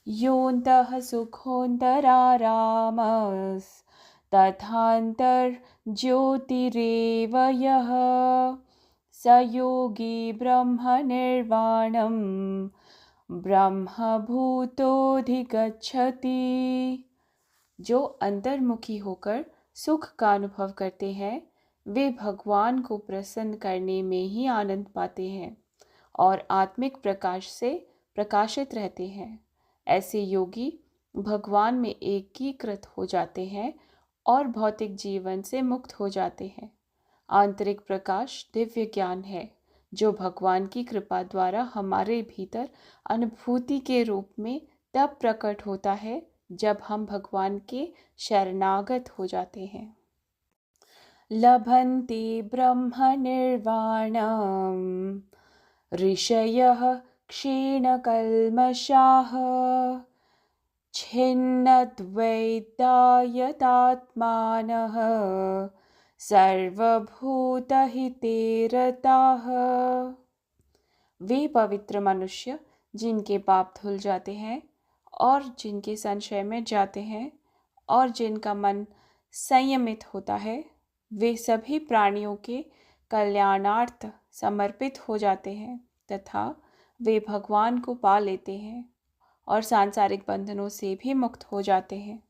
योऽन्तः सुखोऽन्तरारामस्तथान्तर्ज्योतिरेव यः स योगी ब्रह्मनिर्वाणं ब्रह्मभूतोऽधिगच्छति। जो अंतर्मुखी होकर सुख का अनुभव करते हैं वे भगवान को प्रसन्न करने में ही आनंद पाते हैं और आत्मिक प्रकाश से प्रकाशित रहते हैं। ऐसे योगी भगवान में एकीकृत हो जाते हैं और भौतिक जीवन से मुक्त हो जाते हैं। आंतरिक प्रकाश दिव्य ज्ञान है जो भगवान की कृपा द्वारा हमारे भीतर अनुभूति के रूप में तब प्रकट होता है जब हम भगवान के शरणागत हो जाते हैं। लभन्ते ब्रह्मनिर्वाणम् ऋषयः क्षीणकल्मषाः छिन्नद्वैतायतात्मानः सर्वभूतहिते रताः। वे पवित्र मनुष्य जिनके पाप धुल जाते हैं और जिनके संशय में जाते हैं और जिनका मन संयमित होता है, वे सभी प्राणियों के कल्याणार्थ समर्पित हो जाते हैं तथा वे भगवान को पा लेते हैं और सांसारिक बंधनों से भी मुक्त हो जाते हैं।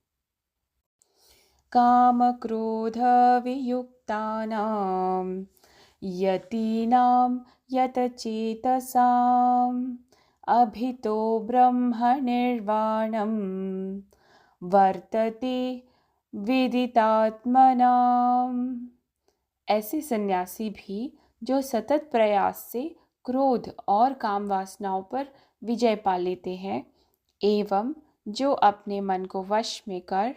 काम क्रोध वियुक्तानां यतीनां यतचेतसाम् अभितो ब्रह्मनिर्वाणं वर्तते विदितात्मनाम्। ऐसे सन्यासी भी जो सतत प्रयास से क्रोध और काम वासनाओं पर विजय पा लेते हैं एवं जो अपने मन को वश में कर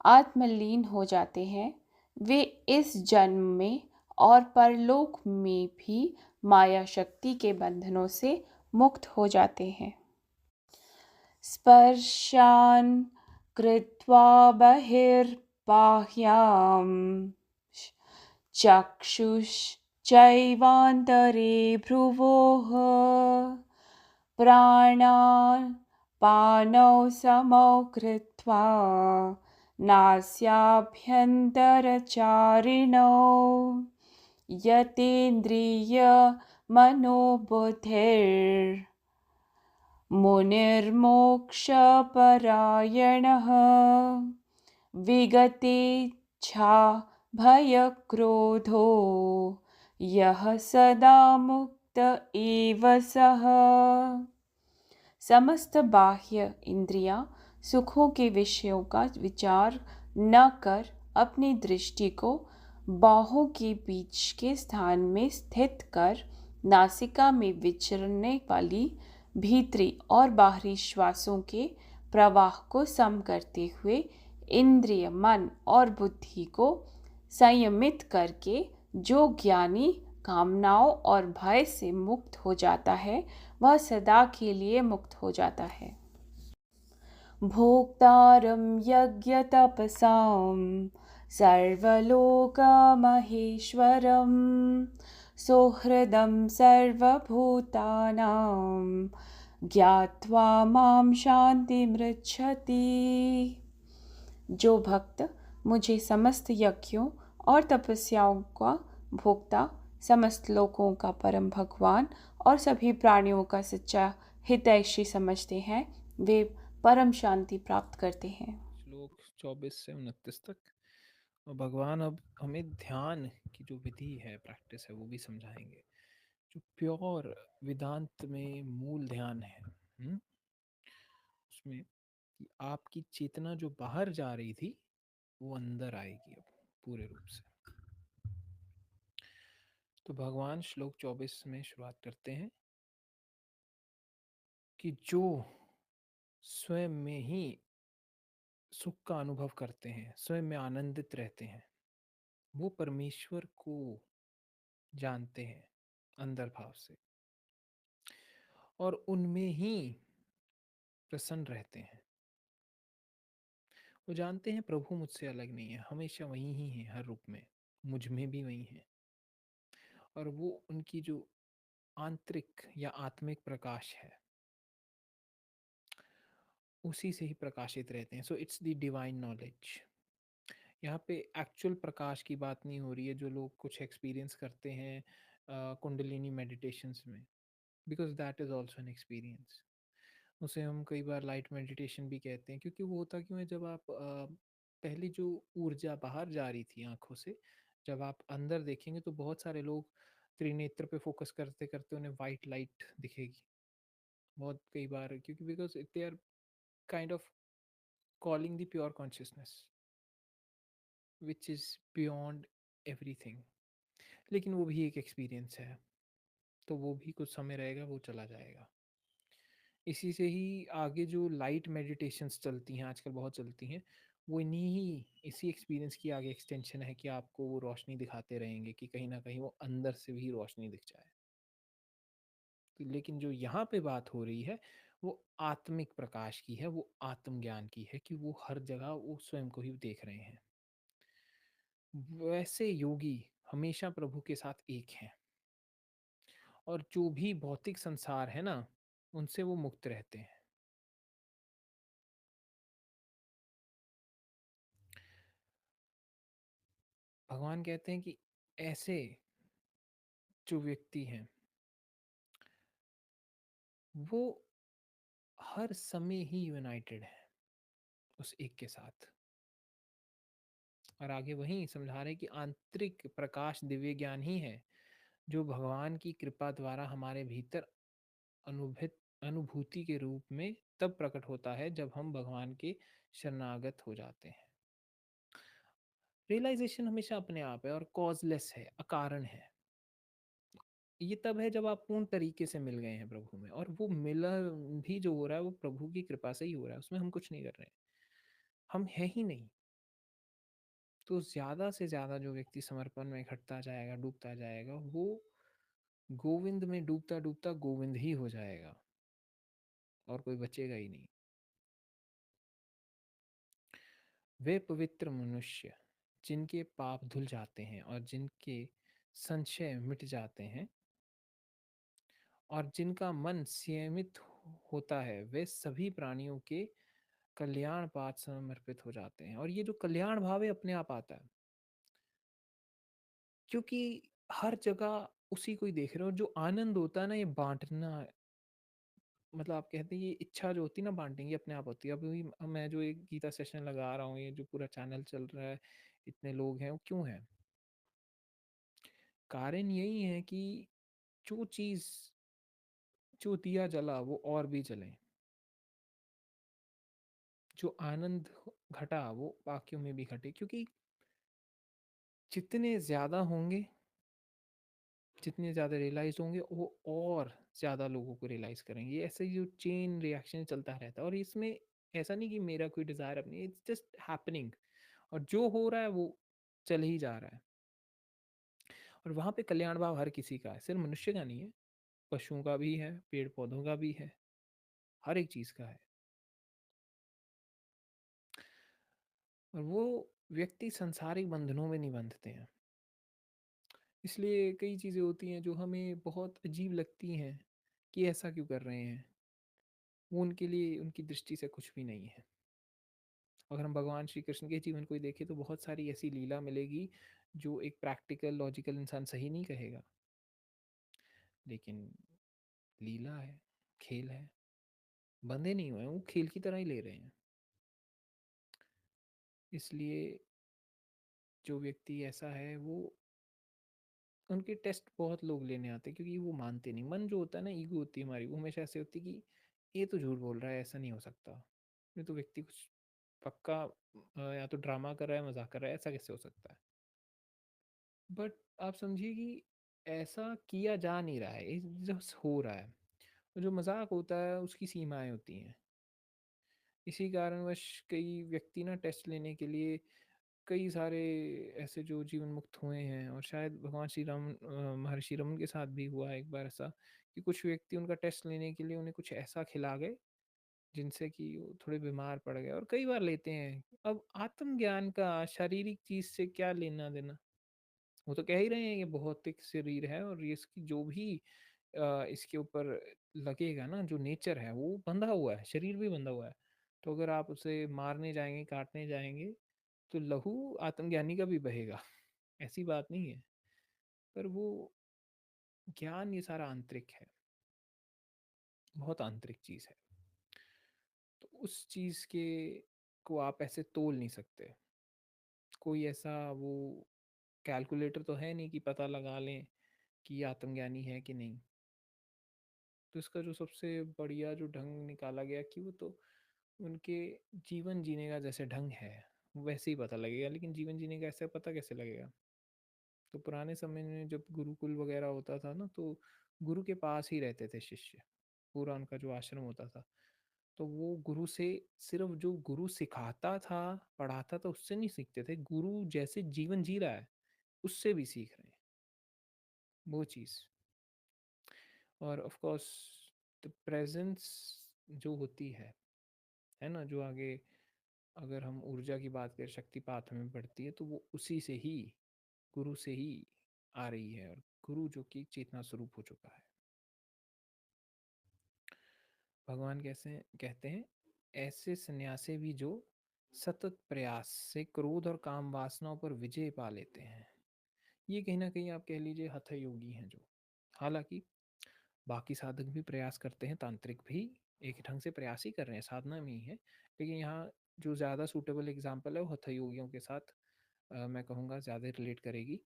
आत्मलीन हो जाते हैं, वे इस जन्म में और परलोक में भी माया शक्ति के बंधनों से मुक्त हो जाते हैं। स्पर्शान् कृत्वा बहिर्बाह्यां चक्षुश्चैवान्तरे भ्रुवोः प्राणापानौ समौ कृत्वा नास्याभ्यन्तरचारिणौ यतेन्द्रियमनोबुद्धिर्मुनिर्मोक्षपरायणः विगतेच्छा भयक्रोधो यः सदा मुक्त एव सः। समस्त बाह्य इंद्रियां सुखों के विषयों का विचार न कर अपनी दृष्टि को बाहों के बीच के स्थान में स्थित कर नासिका में विचरने वाली भीतरी और बाहरी श्वासों के प्रवाह को सम करते हुए इंद्रिय, मन और बुद्धि को संयमित करके जो ज्ञानी कामनाओं और भय से मुक्त हो जाता है वह सदा के लिए मुक्त हो जाता है। भोक्तारं यज्ञतपसां सर्वलोकमहेश्वरं सुहृदं सर्वभूतानां ज्ञात्वा मां शान्तिमृच्छति। जो भक्त मुझे समस्त यज्ञों और तपस्याओं का भोक्ता, समस्त लोकों का परम भगवान और सभी प्राणियों का सच्चा हितैषी समझते हैं, वे परम शांति प्राप्त करते हैं। श्लोक 24 से 29 तक। और भगवान अब हमें ध्यान की जो विधि है, प्रैक्टिस है, वो भी समझाएंगे, जो प्योर वेदांत में मूल ध्यान है। उसमें कि आपकी चेतना जो बाहर जा रही थी वो अंदर आएगी अब पूरे रूप से। तो भगवान श्लोक 24 में शुरुआत करते हैं कि जो स्वयं में ही सुख का अनुभव करते हैं, स्वयं में आनंदित रहते हैं, वो परमेश्वर को जानते हैं अंदर भाव से और उनमें ही प्रसन्न रहते हैं। वो जानते हैं प्रभु मुझसे अलग नहीं है, हमेशा वही ही है, हर रूप में मुझ में भी वही है। और वो उनकी जो आंतरिक या आत्मिक प्रकाश है, उसी से ही प्रकाशित रहते हैं। So it's the divine knowledge. यहाँ पे एक्चुअल प्रकाश की बात नहीं हो रही है जो लोग कुछ एक्सपीरियंस करते हैं कुंडलिनी मेडिटेशंस में, because that is also an experience. उसे हम कई बार लाइट मेडिटेशन भी कहते हैं, क्योंकि वो होता क्यों है, जब आप पहली जो ऊर्जा बाहर जा रही थी आंखों से, जब आप अंदर देखेंगे तो बहुत सारे लोग त्रिनेत्र पे फोकस करते करते उन्हें वाइट लाइट दिखेगी बहुत कई बार, क्योंकि because they are kind of calling the pure consciousness which is beyond everything. लेकिन वो भी एक एक्सपीरियंस है, तो वो भी कुछ समय रहेगा, वो चला जाएगा। इसी से ही आगे जो लाइट मेडिटेशंस चलती हैं आजकल, बहुत चलती हैं, वो इन्हीं ही इसी एक्सपीरियंस की आगे एक्सटेंशन है कि आपको वो रोशनी दिखाते रहेंगे कि कहीं ना कहीं वो अंदर से भी रोशनी दिख जाए। तो लेकिन जो यहाँ पे बात हो रही है वो आत्मिक प्रकाश की है, वो आत्मज्ञान की है, कि वो हर जगह वो स्वयं को ही देख रहे हैं। वैसे योगी हमेशा प्रभु के साथ एक हैं, और जो भी भौतिक संसार है ना, उनसे वो मुक्त रहते हैं। भगवान कहते हैं कि ऐसे जो व्यक्ति हैं वो हर समय ही यूनाइटेड है उस एक के साथ। और आगे वही समझा रहे हैं कि आंतरिक प्रकाश दिव्य ज्ञान ही है जो भगवान की कृपा द्वारा हमारे भीतर अनुभूत अनुभूति के रूप में तब प्रकट होता है जब हम भगवान के शरणागत हो जाते हैं। रियलाइजेशन हमेशा अपने आप है और कॉजलेस है, अकारण है। ये तब है जब आप पूर्ण तरीके से मिल गए हैं प्रभु में, और वो मिला भी जो हो रहा है वो प्रभु की कृपा से ही हो रहा है, उसमें हम कुछ नहीं कर रहे हैं, हम है ही नहीं। तो ज़्यादा से ज़्यादा जो व्यक्ति समर्पण में घटता जाएगा, डूबता जाएगा, वो गोविंद में डूबता डूबता गोविंद ही हो जाएगा, और कोई बचेगा ही नहीं। वे पवित्र मनुष्य जिनके पाप धुल जाते हैं और जिनके संशय मिट जाते हैं और जिनका मन संयमित होता है, वे सभी प्राणियों के कल्याण पाठ समर्पित हो जाते हैं। और ये जो कल्याण भाव है अपने आप आता है, क्योंकि हर जगह उसी को ही देख रहे हो। जो आनंद होता है ना, ये बांटना, मतलब आप कहते हैं ये इच्छा जो होती है ना बांटने की, अपने आप होती है। अभी मैं जो एक गीता सेशन लगा रहा हूँ, ये जो पूरा चैनल चल रहा है, इतने लोग हैं, वो क्यों है? कारण यही है कि जो चीज, जो दिया जला वो और भी जले, जो आनंद घटा वो बाकियों में भी घटे। क्योंकि जितने ज्यादा होंगे, जितने ज़्यादा रियलाइज़ होंगे, वो और ज़्यादा लोगों को रियलाइज़ करेंगे। ये ऐसे ही जो चेन रिएक्शन चलता रहता है, और इसमें ऐसा नहीं कि मेरा कोई डिज़ायर अपनी, इट्स जस्ट हैपनिंग, और जो हो रहा है वो चल ही जा रहा है। और वहाँ पे कल्याण भाव हर किसी का है, सिर्फ मनुष्य का नहीं है, पशुओं का भी है, पेड़ पौधों का भी है, हर एक चीज़ का है। और वो व्यक्ति सांसारिक बंधनों में नहीं बंधते हैं। इसलिए कई चीज़ें होती हैं जो हमें बहुत अजीब लगती हैं कि ऐसा क्यों कर रहे हैं, वो उनके लिए उनकी दृष्टि से कुछ भी नहीं है। अगर हम भगवान श्री कृष्ण के जीवन को ही देखें तो बहुत सारी ऐसी लीला मिलेगी जो एक प्रैक्टिकल लॉजिकल इंसान सही नहीं कहेगा, लेकिन लीला है, खेल है, बंधे नहीं हुए हैं, वो खेल की तरह ही ले रहे हैं। इसलिए जो व्यक्ति ऐसा है वो, उनके टेस्ट बहुत लोग लेने आते हैं, क्योंकि वो मानते नहीं। मन जो होता है ना, ईगो होती है हमारी, वो हमेशा ऐसे होती है कि ये तो झूठ बोल रहा है, ऐसा नहीं हो सकता, ये तो व्यक्ति कुछ पक्का या तो ड्रामा कर रहा है, मजाक कर रहा है, ऐसा कैसे हो सकता है। बट आप समझिए कि ऐसा किया जा नहीं रहा है, ये जो हो रहा है, जो मजाक होता है उसकी सीमाएं होती हैं। इसी कारणवश कई व्यक्ति ना टेस्ट लेने के लिए, कई सारे ऐसे जो जीवन मुक्त हुए हैं, और शायद भगवान श्री राम महर्षि रमन के साथ भी हुआ है एक बार ऐसा, कि कुछ व्यक्ति उनका टेस्ट लेने के लिए उन्हें कुछ ऐसा खिला गए जिनसे कि वो थोड़े बीमार पड़ गए, और कई बार लेते हैं। अब आत्मज्ञान का शारीरिक चीज से क्या लेना देना? वो तो कह ही रहे हैं ये भौतिक शरीर है, और ये इसकी जो भी इसके ऊपर लगेगा ना, जो नेचर है वो बंधा हुआ है, शरीर भी बंधा हुआ है। तो अगर आप उसे मारने जाएंगे, काटने जाएंगे, तो लहू आत्मज्ञानी का भी बहेगा। ऐसी बात नहीं है। पर वो ज्ञान ये सारा आंतरिक है, बहुत आंतरिक चीज है। तो उस चीज के को आप ऐसे तोल नहीं सकते। कोई ऐसा वो कैलकुलेटर तो है नहीं कि पता लगा लें कि ये आत्मज्ञानी है कि नहीं। तो इसका जो सबसे बढ़िया जो ढंग निकाला गया कि वो तो उनके जीवन जीने का जैसे ढंग है वैसे ही पता लगेगा। लेकिन जीवन जीने का ऐसा पता कैसे लगेगा? तो पुराने समय में जब गुरुकुल वगैरह होता था ना, तो गुरु के पास ही रहते थे शिष्य। पूरा उनका जो आश्रम होता था, तो वो गुरु से सिर्फ जो गुरु सिखाता था, पढ़ाता था, उससे नहीं सीखते थे। गुरु जैसे जीवन जी रहा है उससे भी सीख रहे हैं वो चीज़। और ऑफ कोर्स द प्रेजेंस जो होती है ना, जो आगे अगर हम ऊर्जा की बात करें, शक्तिपात हमें बढ़ती है, तो वो उसी से ही, गुरु से ही आ रही है। और गुरु जो कि चेतना स्वरूप हो चुका है। भगवान कैसे कहते हैं, ऐसे सन्यासी भी जो सतत प्रयास से क्रोध और काम वासनाओं पर विजय पा लेते हैं। ये कहीं ना कहीं आप कह लीजिए हठ योगी हैं जो, हालांकि बाकी साधक भी प्रयास करते हैं, तांत्रिक भी एक ढंग से प्रयास ही कर रहे हैं, साधना में ही है। लेकिन यहाँ जो ज़्यादा सूटेबल एग्जाम्पल है वो हठ योगियों के साथ मैं कहूँगा ज़्यादा रिलेट करेगी।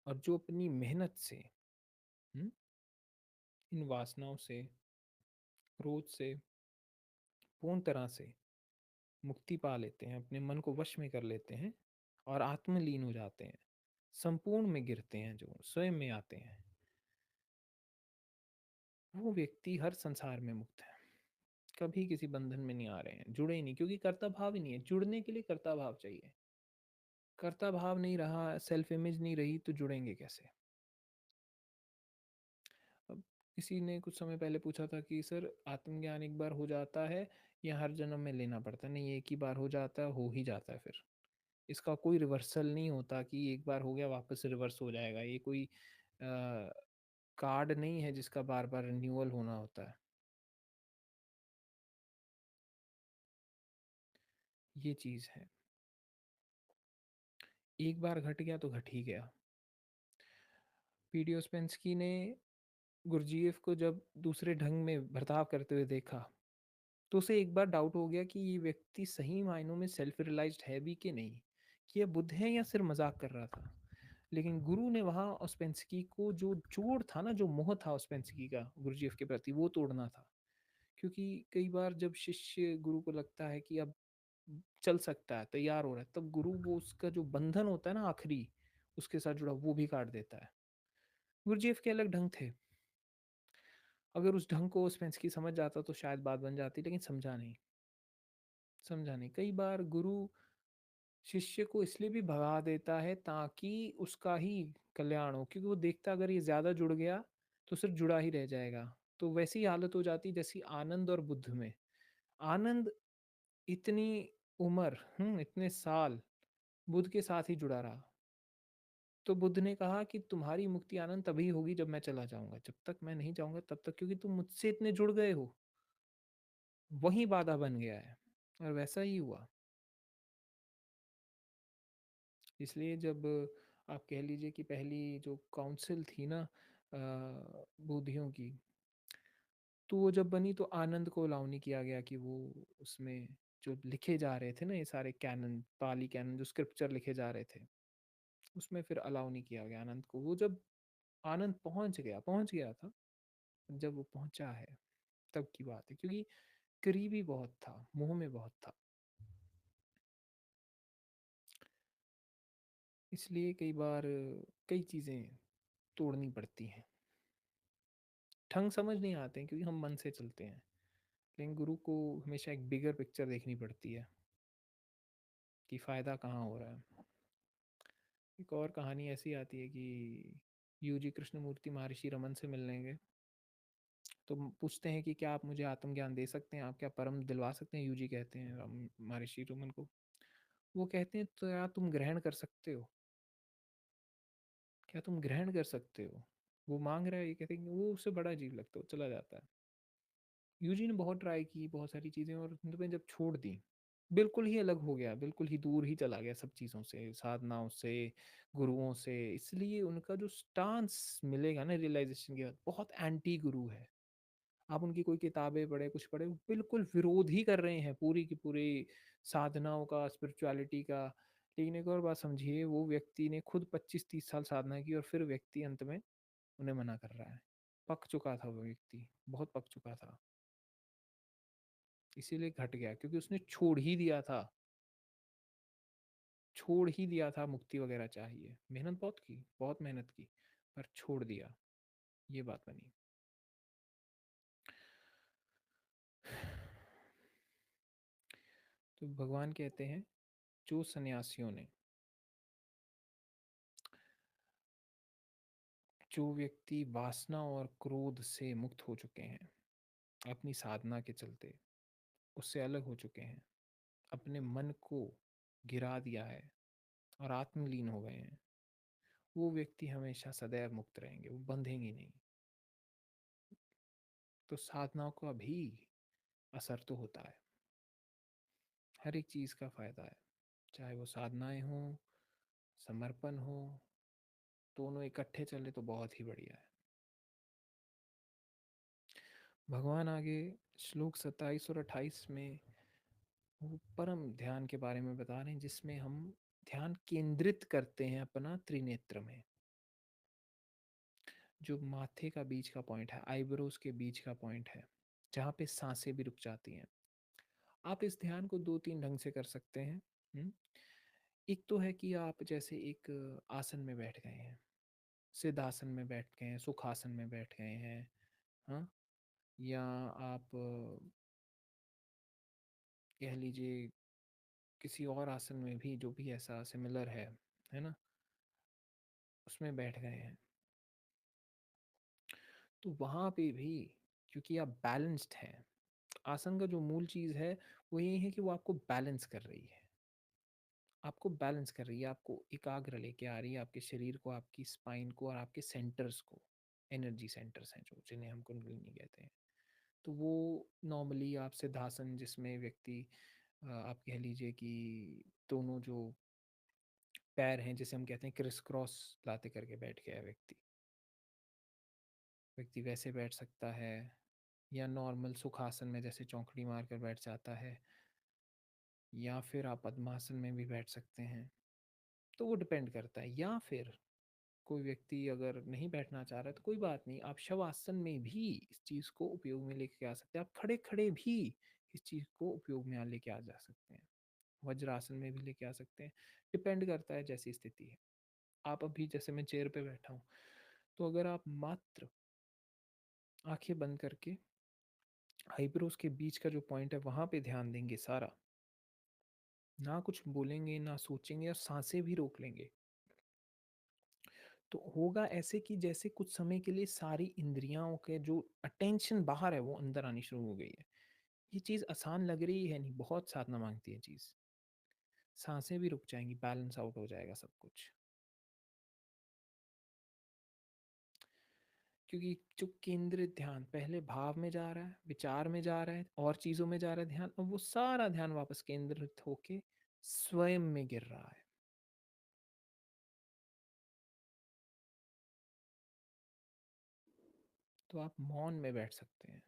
और जो अपनी मेहनत से हम्म, इन वासनाओं से, क्रोध से पूर्ण तरह से मुक्ति पा लेते हैं, अपने मन को वश में कर लेते हैं और आत्मलीन हो जाते हैं, संपूर्ण में गिरते हैं, जो स्वयं में आते हैं, वो व्यक्ति हर संसार में मुक्त है। कभी किसी बंधन में नहीं आ रहे हैं, जुड़े ही नहीं, क्योंकि कर्ता भाव ही नहीं है। जुड़ने के लिए कर्ता भाव चाहिए। कर्ता भाव नहीं रहा, सेल्फ इमेज नहीं रही, तो जुड़ेंगे कैसे? अब किसी ने कुछ समय पहले पूछा था कि सर आत्मज्ञान एक बार हो जाता है या हर जन्म में लेना पड़ता है? नहीं, एक ही बार हो जाता है, हो ही जाता है। फिर इसका कोई रिवर्सल नहीं होता कि एक बार हो गया वापस रिवर्स हो जाएगा। ये कोई कार्ड नहीं है जिसका बार बार रिन्यूअल होना होता है। ये चीज़ है, एक बार घट गया तो घट ही गया। पीडियोस्पेंसकी ने गुरजीएफ को जब दूसरे ढंग में बर्ताव करते हुए देखा, तो उसे एक बार डाउट हो गया कि ये व्यक्ति सही मायनों में सेल्फ रियलाइज्ड है भी कि नहीं, कि यह बुद्ध है या सिर्फ मजाक कर रहा था। लेकिन गुरु ने वहाँ ओस्पेंसकी को, जो जोड़ था ना, जो मोह था ओस्पेंसकी का गुरुजीएफ के प्रति, वो तोड़ना था। क्योंकि कई बार जब शिष्य गुरु को लगता है कि अब चल सकता है, तैयार हो रहा है, तब गुरु वो उसका जो बंधन होता है ना आखिरी उसके साथ जुड़ा, वो भी काट देता है। गुरुजीएफ के अलग ढंग थे। अगर उस ढंग को ओस्पेंसकी समझ जाता तो शायद बात बन जाती, लेकिन समझा नहीं। समझा नहीं। कई बार गुरु शिष्य को इसलिए भी भगा देता है ताकि उसका ही कल्याण हो, क्योंकि वो देखता अगर ये ज्यादा जुड़ गया तो सिर्फ जुड़ा ही रह जाएगा। तो वैसी हालत हो जाती जैसी आनंद और बुद्ध में। आनंद इतनी उम्र, इतने साल बुद्ध के साथ ही जुड़ा रहा। तो बुद्ध ने कहा कि तुम्हारी मुक्ति आनंद तभी होगी जब मैं चला जाऊंगा। जब तक मैं नहीं जाऊंगा तब तक, क्योंकि तुम मुझसे इतने जुड़ गए हो, वही बाधा बन गया है। और वैसा ही हुआ। इसलिए जब आप कह लीजिए कि पहली जो काउंसिल थी ना बूढ़ियों की, तो वो जब बनी तो आनंद को अलाउ नहीं किया गया कि वो उसमें जो लिखे जा रहे थे ना, ये सारे कैनन, पाली कैनन, जो स्क्रिप्चर लिखे जा रहे थे, उसमें फिर अलाउ नहीं किया गया आनंद को। वो जब आनंद पहुंच गया था, जब वो पहुंचा है तब की बात है, क्योंकि करीबी बहुत था, मुंह में बहुत था। इसलिए कई बार कई चीज़ें तोड़नी पड़ती हैं। ढंग समझ नहीं आते हैं क्योंकि हम मन से चलते हैं। लेकिन गुरु को हमेशा एक बिगर पिक्चर देखनी पड़ती है कि फ़ायदा कहाँ हो रहा है। एक और कहानी ऐसी आती है कि यूजी कृष्णमूर्ति महर्षि रमन से मिलने गए, तो पूछते हैं कि क्या आप मुझे आत्मज्ञान दे सकते हैं, आप क्या परम दिलवा सकते हैं? यूजी कहते हैं महर्षि रमन को, वो कहते हैं तो यार तुम ग्रहण कर सकते हो, क्या तुम ग्रहण कर सकते हो? वो मांग रहा है, ये कहते हैं कि वो उससे बड़ा अजीब लगता है, वो चला जाता है। यूजी ने बहुत ट्राई की, बहुत सारी चीज़ें, और अंत में जब छोड़ दी, बिल्कुल ही अलग हो गया, बिल्कुल ही दूर ही चला गया सब चीज़ों से, साधनाओं से, गुरुओं से। इसलिए उनका जो स्टांस मिलेगा ना रियलाइजेशन के बाद, बहुत एंटी गुरु है। आप उनकी कोई किताबें पढ़े, कुछ पढ़े, वो बिल्कुल विरोध ही कर रहे हैं पूरी की पूरी साधनाओं का, स्पिरिचुअलिटी का। लेकिन एक और बात समझिए, वो व्यक्ति ने खुद 25-30 साल साधना की, और फिर व्यक्ति अंत में उन्हें मना कर रहा है। पक चुका था वो व्यक्ति, बहुत पक चुका था। इसीलिए घट गया, क्योंकि उसने छोड़ ही दिया था, छोड़ ही दिया था, मुक्ति वगैरह चाहिए, मेहनत बहुत की, बहुत मेहनत की, पर छोड़ दिया। ये बात बनी। तो भगवान कहते हैं, जो सन्यासियों ने, जो व्यक्ति वासना और क्रोध से मुक्त हो चुके हैं अपनी साधना के चलते, उससे अलग हो चुके हैं, अपने मन को गिरा दिया है और आत्मलीन हो गए हैं, वो व्यक्ति हमेशा सदैव मुक्त रहेंगे, वो बंधेंगे नहीं। तो साधनाओं का भी असर तो होता है, हर एक चीज़ का फायदा है, चाहे वो साधनाएं हो, समर्पण हो, दोनों इकट्ठे चले तो बहुत ही बढ़िया है। भगवान आगे श्लोक 27 और 28 में वो परम ध्यान के बारे में बता रहे हैं, जिसमें हम ध्यान केंद्रित करते हैं अपना त्रिनेत्र में, जो माथे का बीच का पॉइंट है, आईब्रोज के बीच का पॉइंट है, जहाँ पे सांसें भी रुक जाती हैं। आप इस ध्यान को दो तीन ढंग से कर सकते हैं। हम्म? एक तो है कि आप जैसे एक आसन में बैठ गए हैं, सिद्धासन में बैठ गए हैं, सुखासन में बैठ गए हैं, हाँ, या आप कह लीजिए किसी और आसन में भी जो भी ऐसा सिमिलर है ना, उसमें बैठ गए हैं। तो वहाँ पे भी, क्योंकि आप बैलेंस्ड हैं, आसन का जो मूल चीज़ है वो यही है कि वो आपको बैलेंस कर रही है, आपको बैलेंस कर रही है, आपको एकाग्र लेके आ रही है, आपके शरीर को, आपकी स्पाइन को और आपके सेंटर्स को, एनर्जी सेंटर्स हैं जो, जिन्हें हम कुंडलिनी कहते हैं। तो वो नॉर्मली आप सिद्धासन, जिसमें व्यक्ति आप कह लीजिए कि दोनों जो पैर हैं, जिसे हम कहते हैं क्रिस क्रॉस लाते करके बैठ गया व्यक्ति, व्यक्ति वैसे बैठ सकता है, या नॉर्मल सुखासन में जैसे चौकड़ी मार कर बैठ जाता है, या फिर आप पद्मासन में भी बैठ सकते हैं। तो वो डिपेंड करता है। या फिर कोई व्यक्ति अगर नहीं बैठना चाह रहा है तो कोई बात नहीं, आप शवासन में भी इस चीज़ को उपयोग में लेके आ सकते हैं, आप खड़े खड़े भी इस चीज़ को उपयोग में लेके आ जा सकते हैं, वज्रासन में भी लेके आ सकते हैं। डिपेंड करता है जैसी स्थिति है। आप अभी जैसे मैं चेयर पे बैठा हूँ, तो अगर आप मात्र आंखें बंद करके आईब्रोज के बीच का जो पॉइंट है वहां पे ध्यान देंगे सारा, ना कुछ बोलेंगे ना सोचेंगे, और सांसें भी रोक लेंगे, तो होगा ऐसे कि जैसे कुछ समय के लिए सारी इंद्रियां के जो अटेंशन बाहर है वो अंदर आनी शुरू हो गई है। ये चीज़ आसान लग रही है नहीं, बहुत साधना मांगती है चीज़। सांसें भी रुक जाएंगी, बैलेंस आउट हो जाएगा सब कुछ। क्योंकि जो केंद्रित ध्यान पहले भाव में जा रहा है, विचार में जा रहा है, और चीज़ों में जा रहा है ध्यान, अब वो सारा ध्यान वापस केंद्रित होके स्वयं में गिर रहा है। तो आप मौन में बैठ सकते हैं।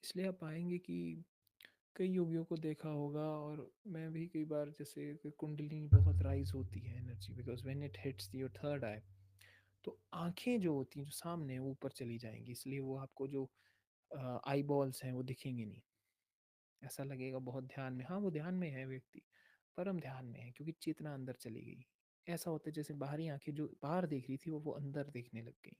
इसलिए आप पाएंगे कि कई योगियों को देखा होगा, और मैं भी कई बार, जैसे कि कुंडलिनी बहुत राइज होती है energy, because when it hits your third eye, तो आंखें जो होती हैं जो सामने हैं, वो ऊपर चली जाएंगी, इसलिए वो आपको जो आई बॉल्स हैं वो दिखेंगे नहीं। ऐसा लगेगा बहुत ध्यान में, हाँ वो ध्यान में है व्यक्ति, परम ध्यान में है, क्योंकि चेतना अंदर चली गई। ऐसा होता है जैसे बाहरी आंखें जो बाहर देख रही थी वो अंदर देखने लग गई।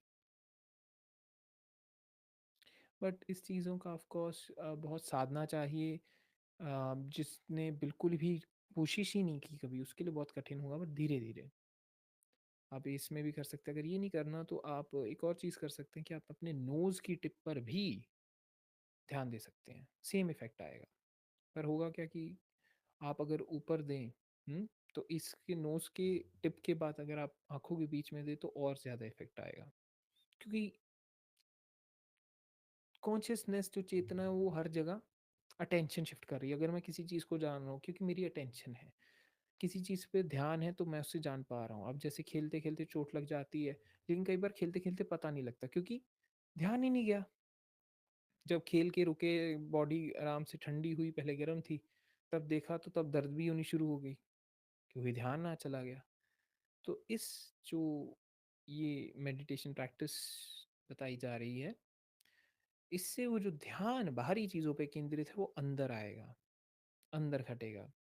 बट इस चीज़ों का ऑफ कोर्स बहुत साधना चाहिए। जिसने बिल्कुल भी कोशिश ही नहीं की कभी, उसके लिए बहुत कठिन होगा, बट धीरे धीरे आप इसमें भी कर सकते हैं। अगर ये नहीं करना तो आप एक और चीज़ कर सकते हैं कि आप अपने नोज़ की टिप पर भी ध्यान दे सकते हैं, सेम इफेक्ट आएगा। पर होगा क्या कि आप अगर ऊपर दें, तो इसके नोज के टिप के बाद अगर आप आंखों के बीच में दें तो और ज़्यादा इफेक्ट आएगा, क्योंकि कॉन्शियसनेस जो चेतना है वो हर जगह अटेंशन शिफ्ट कर रही है। अगर मैं किसी चीज़ को जान रहा हूँ क्योंकि मेरी अटेंशन है, किसी चीज़ पे ध्यान है तो मैं उससे जान पा रहा हूँ। अब जैसे खेलते खेलते चोट लग जाती है, लेकिन कई बार खेलते खेलते पता नहीं लगता क्योंकि ध्यान ही नहीं गया। जब खेल के रुके, बॉडी आराम से ठंडी हुई, पहले गर्म थी, तब देखा तो तब दर्द भी होनी शुरू हो गई क्योंकि ध्यान ना चला गया। तो इस जो ये मेडिटेशन प्रैक्टिस बताई जा रही है, इससे वो जो ध्यान बाहरी चीज़ों पे केंद्रित है वो अंदर आएगा, अंदर घटेगा।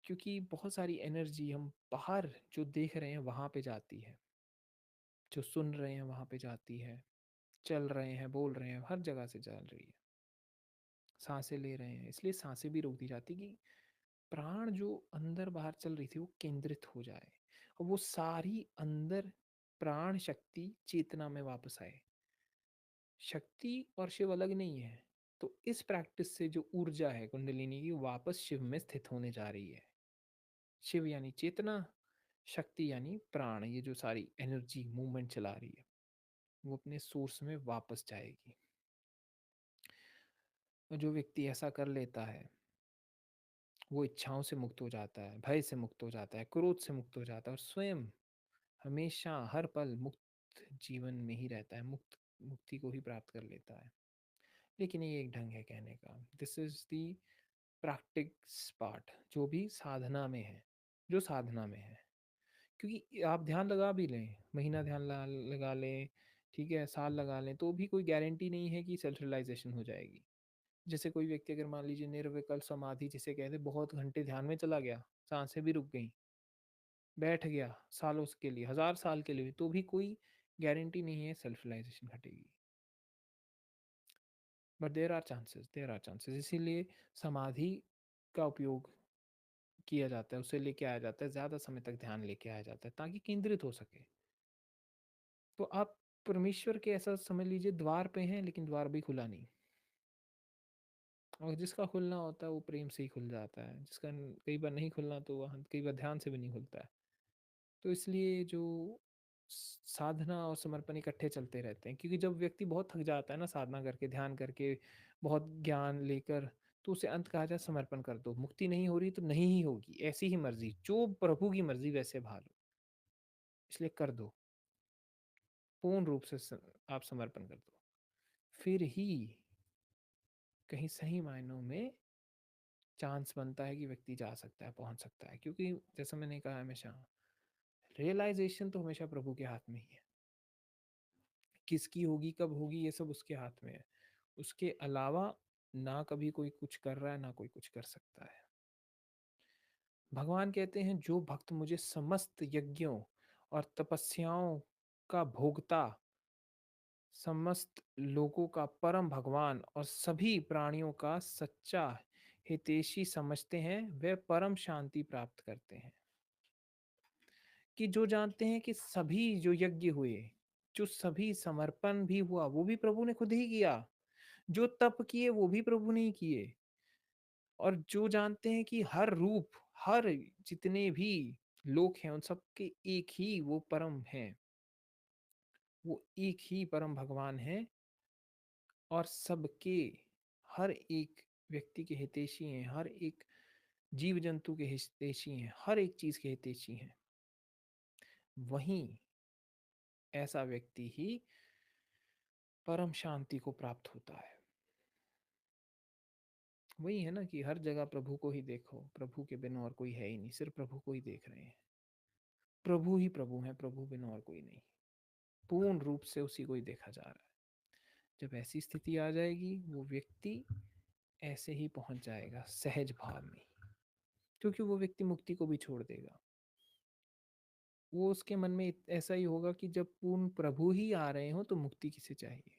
क्योंकि बहुत सारी एनर्जी हम बाहर जो देख रहे हैं वहाँ पे जाती है, जो सुन रहे हैं वहाँ पे जाती है, चल रहे हैं, बोल रहे हैं, हर जगह से चल रही है। सांसें ले रहे हैं, इसलिए सांसें भी रोक दी जाती कि प्राण जो अंदर बाहर चल रही थी वो केंद्रित हो जाए और वो सारी अंदर प्राण शक्ति चेतना में वापस आए। शक्ति और शिव अलग नहीं है। तो इस प्रैक्टिस से जो ऊर्जा है कुंडलिनी की वापस शिव में स्थित होने जा रही है। शिव यानी चेतना, शक्ति यानी प्राण, ये जो सारी एनर्जी मूवमेंट चला रही है वो अपने सोर्स में वापस जाएगी। और जो व्यक्ति ऐसा कर लेता है वो इच्छाओं से मुक्त हो जाता है, भय से मुक्त हो जाता है, क्रोध से मुक्त हो जाता है और स्वयं हमेशा हर पल मुक्त जीवन में ही रहता है, मुक्ति को ही प्राप्त कर लेता है। लेकिन ये एक ढंग है कहने का। This is the practice part, जो भी साधना में है, जो साधना में है। क्योंकि आप ध्यान लगा भी लें, महीना ध्यान लगा लें, ठीक है, साल लगा लें, तो भी कोई गारंटी नहीं है कि सेल्फ रियलाइजेशन हो जाएगी। जैसे कोई व्यक्ति अगर मान लीजिए निर्विकल्प समाधि जिसे कहते हैं, बहुत घंटे ध्यान में चला गया, सांसें भी रुक गई, बैठ गया सालों के लिए, 1000 साल के लिए, तो भी कोई गारंटी नहीं है सेल्फ रियलाइजेशन घटेगी। बट देर आर चांसेस, इसीलिए समाधि का उपयोग किया जाता है, उसे लेके आया जाता है, ज़्यादा समय तक ध्यान लेके आया जाता है ताकि केंद्रित हो सके। तो आप परमेश्वर के ऐसा समझ लीजिए द्वार पे हैं लेकिन द्वार भी खुला नहीं, और जिसका खुलना होता है वो प्रेम से ही खुल जाता है, जिसका कई बार नहीं खुलना तो वहाँ कई बार ध्यान से भी नहीं खुलता है। तो इसलिए जो साधना और समर्पण इकट्ठे चलते रहते हैं, क्योंकि जब व्यक्ति बहुत थक जाता है ना साधना करके, ध्यान करके, बहुत ज्ञान लेकर, तो उसे अंत कहा जाए समर्पण कर दो, मुक्ति नहीं हो रही तो नहीं ही होगी, ऐसी ही मर्जी, जो प्रभु की मर्जी वैसे भालो, इसलिए कर दो, पूर्ण रूप से आप समर्पण कर दो, फिर ही कहीं सही मायनों में चांस बनता है कि व्यक्ति जा सकता है, पहुंच सकता है। क्योंकि जैसा मैंने कहा हमेशा, रियलाइजेशन तो हमेशा प्रभु के हाथ में ही है। किसकी होगी, कब होगी, ये सब उसके हाथ में है। उसके अलावा ना कभी कोई कुछ कर रहा है, ना कोई कुछ कर सकता है। भगवान कहते हैं जो भक्त मुझे समस्त यज्ञों और तपस्याओं का भोगता, समस्त लोगों का परम भगवान और सभी प्राणियों का सच्चा हितैषी समझते हैं, वे परम शांति प्राप्त करते हैं। कि जो जानते हैं कि सभी जो यज्ञ हुए, जो सभी समर्पण भी हुआ वो भी प्रभु ने खुद ही किया, जो तप किए वो भी प्रभु ने ही किए, और जो जानते हैं कि हर रूप, हर जितने भी लोक हैं उन सबके एक ही वो परम है, वो एक ही परम भगवान है, और सबके, हर एक व्यक्ति के हितैषी हैं, हर एक जीव जंतु के हितैषी हैं, हर एक चीज के हितैषी हैं, वहीं ऐसा व्यक्ति ही परम शांति को प्राप्त होता है। वही है ना कि हर जगह प्रभु को ही देखो, प्रभु के बिना और कोई है ही नहीं, सिर्फ प्रभु को ही देख रहे हैं, प्रभु ही प्रभु है, प्रभु बिना और कोई नहीं, पूर्ण रूप से उसी को ही देखा जा रहा है। जब ऐसी स्थिति आ जाएगी वो व्यक्ति ऐसे ही पहुंच जाएगा सहज भाव में, क्योंकि वो व्यक्ति मुक्ति को भी छोड़ देगा। वो उसके मन में ऐसा ही होगा कि जब पूर्ण प्रभु ही आ रहे हो तो मुक्ति किसे चाहिए।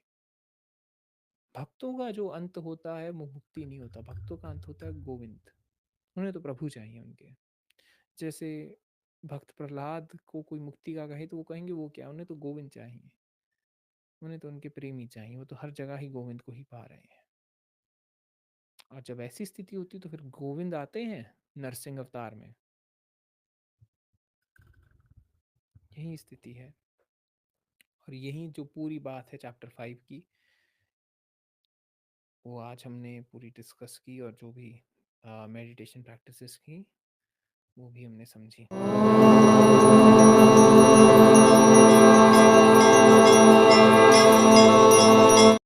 भक्तों का जो अंत होता है वो मुक्ति नहीं होता, भक्तों का अंत होता है गोविंद, उन्हें तो प्रभु चाहिए उनके। जैसे भक्त प्रहलाद को कोई मुक्ति का कहे तो वो कहेंगे वो क्या, उन्हें तो गोविंद चाहिए, उन्हें तो उनके प्रेमी चाहिए, वो तो हर जगह ही गोविंद को ही पा रहे हैं। और जब ऐसी स्थिति होती है तो फिर गोविंद आते हैं नरसिंह अवतार में। यही स्थिति है। और यही जो पूरी बात है चैप्टर 5 की, वो आज हमने पूरी डिस्कस की, और जो भी मेडिटेशन प्रैक्टिसेस की वो भी हमने समझी।